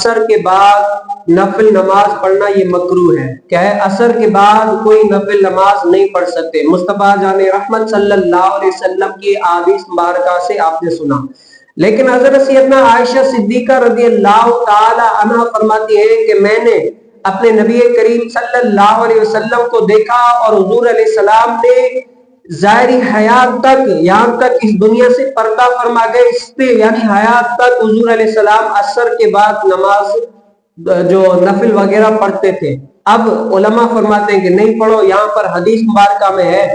عصر کے بعد نفل نماز پڑھنا یہ مکروہ ہے. کیا ہے؟ عصر کے بعد کوئی نفل نماز نہیں پڑھ سکتے. مصطفیٰ جان رحمت صلی اللہ علیہ وسلم کی احادیث مبارکہ سے آپ نے سنا. لیکن حضرت سیدنا عائشہ صدیقہ رضی اللہ تعالی عنہ فرماتی ہے کہ میں نے اپنے نبی کریم صلی اللہ علیہ وسلم کو دیکھا اور حضور علیہ السلام نے ظاہری حیات تک، یہاں تک اس دنیا سے پردہ فرما گئے، اس پہ یعنی حیات تک حضور علیہ السلام عصر کے بعد نماز جو نفل وغیرہ پڑھتے تھے. اب علماء فرماتے ہیں کہ نہیں پڑھو. یہاں پر حدیث مبارکہ میں ہے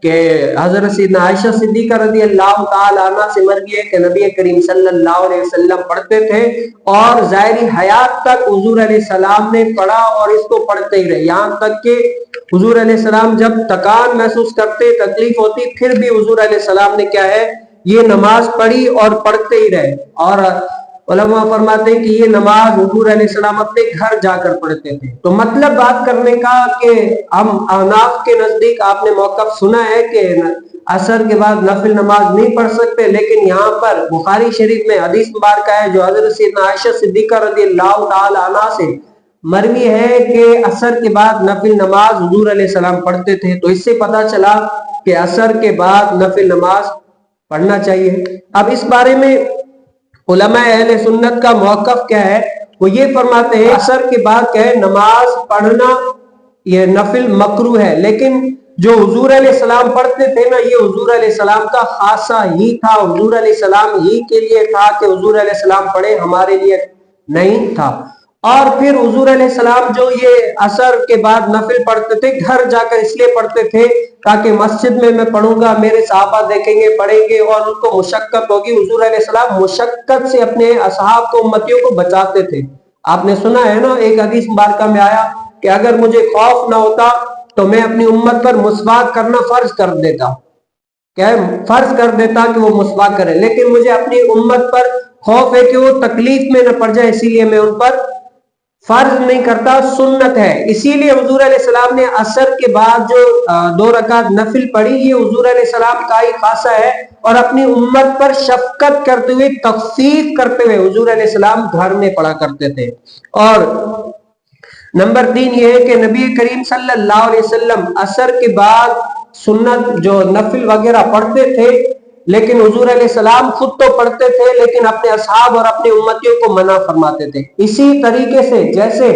کہ حضرت سیدنا عائشہ صدیقہ رضی اللہ تعالی عنہ سے مروی ہے کہ نبی کریم صلی اللہ علیہ وسلم پڑھتے تھے اور ظاہری حیات تک حضور علیہ السلام نے پڑھا اور اس کو پڑھتے ہی رہے، یہاں تک کہ حضور علیہ السلام جب تکان محسوس کرتے، تکلیف ہوتی، پھر بھی حضور علیہ السلام نے کیا ہے یہ نماز پڑھی اور پڑھتے ہی رہے. اور علماء فرماتے ہیں کہ یہ نماز حضور علیہ السلام اپنے گھر جا کر پڑھتے تھے. تو مطلب بات کرنے کا کہ ہم احناف کے نزدیک آپ نے موقف سنا ہے کہ عصر کے بعد نفل نماز نہیں پڑھ سکتے، لیکن یہاں پر بخاری شریف میں حدیث مبارکہ ہے جو حضرت سیدنا عائشہ صدیقہ رضی اللہ تعالی عنہ سے مروی ہے کہ عصر کے بعد نفل نماز حضور علیہ السلام پڑھتے تھے. تو اس سے پتہ چلا کہ عصر کے بعد نفل نماز پڑھنا چاہیے. اب اس بارے میں علماء اہل سنت کا موقف کیا ہے؟ وہ یہ فرماتے ہیں عصر کے بعد کیا ہے نماز پڑھنا یہ نفل مکروہ ہے، لیکن جو حضور علیہ السلام پڑھتے تھے نا یہ حضور علیہ السلام کا خاصہ ہی تھا، حضور علیہ السلام ہی کے لیے تھا کہ حضور علیہ السلام پڑھے، ہمارے لیے نہیں تھا. اور پھر حضور علیہ السلام جو یہ عصر کے بعد نفل پڑھتے تھے گھر جا کر اس لیے پڑھتے تھے تاکہ مسجد میں پڑھوں گا، میرے صحابہ دیکھیں گے، پڑھیں گے اور ان کو مشقت ہوگی. حضور علیہ السلام مشقت سے اپنے اصحاب کو، امتیوں کو بچاتے تھے. آپ نے سنا ہے نا ایک حدیث مبارکہ میں آیا کہ اگر مجھے خوف نہ ہوتا تو میں اپنی امت پر مسواک کرنا فرض کر دیتا. کیا ہے؟ فرض کر دیتا کہ وہ مسواک کرے، لیکن مجھے اپنی امت پر خوف ہے کہ وہ تکلیف میں نہ پڑ جائے، اسی لیے میں ان پر فرض نہیں کرتا، سنت ہے. اسی لیے حضور علیہ السلام نے عصر کے بعد جو 2 رکعت نفل پڑھی یہ حضور علیہ السلام کا ہی خاصہ ہے، اور اپنی امت پر شفقت کرتے ہوئے، تخفیف کرتے ہوئے حضور علیہ السلام گھر میں پڑھا کرتے تھے. اور نمبر 3 یہ ہے کہ نبی کریم صلی اللہ علیہ وسلم عصر کے بعد سنت جو نفل وغیرہ پڑھتے تھے، لیکن حضور علیہ السلام خود تو پڑھتے تھے لیکن اپنے اصحاب اور اپنے امتیوں کو منع فرماتے تھے. اسی طریقے سے جیسے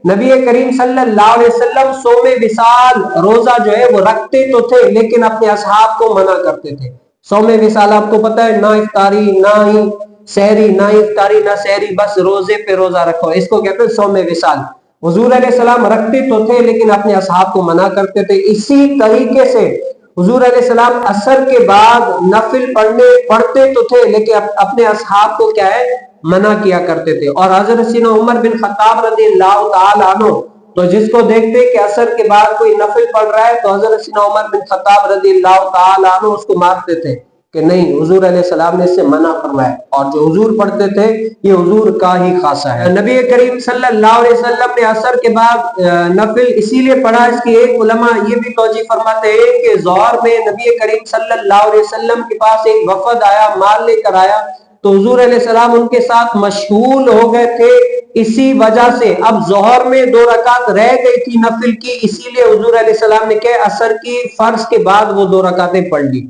نبی کریم صلی اللہ علیہ وسلم صوم وصال روزہ جو ہے وہ رکھتے تو تھے لیکن اپنے اصحاب کو منع کرتے تھے. صوم وصال آپ کو پتہ ہے، نہ افطاری نہ ہی سحری، نہ افطاری نہ سحری، بس روزے پہ روزہ رکھو، اس کو کہتے ہیں صوم وصال. حضور علیہ السلام رکھتے تو تھے لیکن اپنے اصحاب کو منع کرتے تھے. اسی طریقے سے حضور علیہ السلام عصر کے بعد نفل پڑھتے تو تھے لیکن اپنے اصحاب کو کیا ہے منع کیا کرتے تھے. اور حضرت سیدنا عمر بن خطاب رضی اللہ تعالی عنہ تو جس کو دیکھتے کہ عصر کے بعد کوئی نفل پڑھ رہا ہے تو حضرت سیدنا عمر بن خطاب رضی اللہ تعالی عنہ اس کو مارتے تھے کہ نہیں، حضور علیہ السلام نے اس سے منع فرمایا، اور جو حضور پڑھتے تھے یہ حضور کا ہی خاصہ ہے. نبی کریم صلی اللہ علیہ وسلم نے عصر کے بعد نفل اسی لیے پڑھا، اس کی ایک علماء یہ بھی توجیہ فرماتے ہیں کہ ظہر میں نبی کریم صلی اللہ علیہ وسلم کے پاس ایک وفد آیا، مال لے کر آیا، تو حضور علیہ السلام ان کے ساتھ مشغول ہو گئے تھے. اسی وجہ سے اب ظہر میں 2 رکعت رہ گئی تھی نفل کی، اسی لیے حضور علیہ السلام نے کیا عصر کی فرض کے بعد وہ 2 رکعتیں پڑھ لی.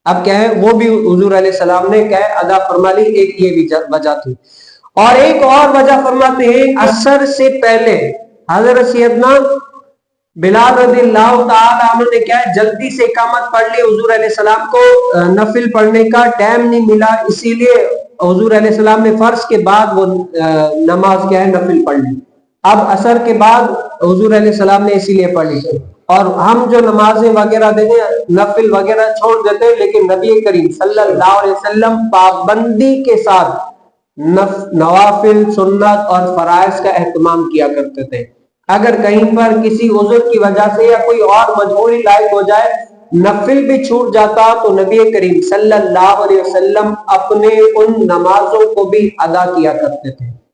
اب کیا ہے وہ بھی حضور علیہ السلام نے کیا ہے ادا فرما لی. ایک یہ بھی وجہ تھی. اور ایک اور وجہ فرماتے ہیں عصر سے پہلے حضرت سیدنا بلال رضی اللہ تعالی عنہ نے کیا ہے جلدی سے اقامت پڑھ لی. حضور علیہ السلام کو نفل پڑھنے کا ٹائم نہیں ملا، اسی لیے حضور علیہ السلام نے فرض کے بعد وہ نماز کیا ہے نفل پڑھ لی. اب عصر کے بعد حضور علیہ السلام نے اسی لیے پڑھ لی. اور ہم جو نمازیں وغیرہ دیتے نفل وغیرہ چھوڑ دیتے ہیں، لیکن نبی کریم صلی اللہ علیہ وسلم پابندی کے ساتھ نوافل، سنت اور فرائض کا اہتمام کیا کرتے تھے. اگر کہیں پر کسی عذر کی وجہ سے یا کوئی اور مجبوری لاحق ہو جائے نفل بھی چھوٹ جاتا تو نبی کریم صلی اللہ علیہ وسلم اپنے ان نمازوں کو بھی ادا کیا کرتے تھے.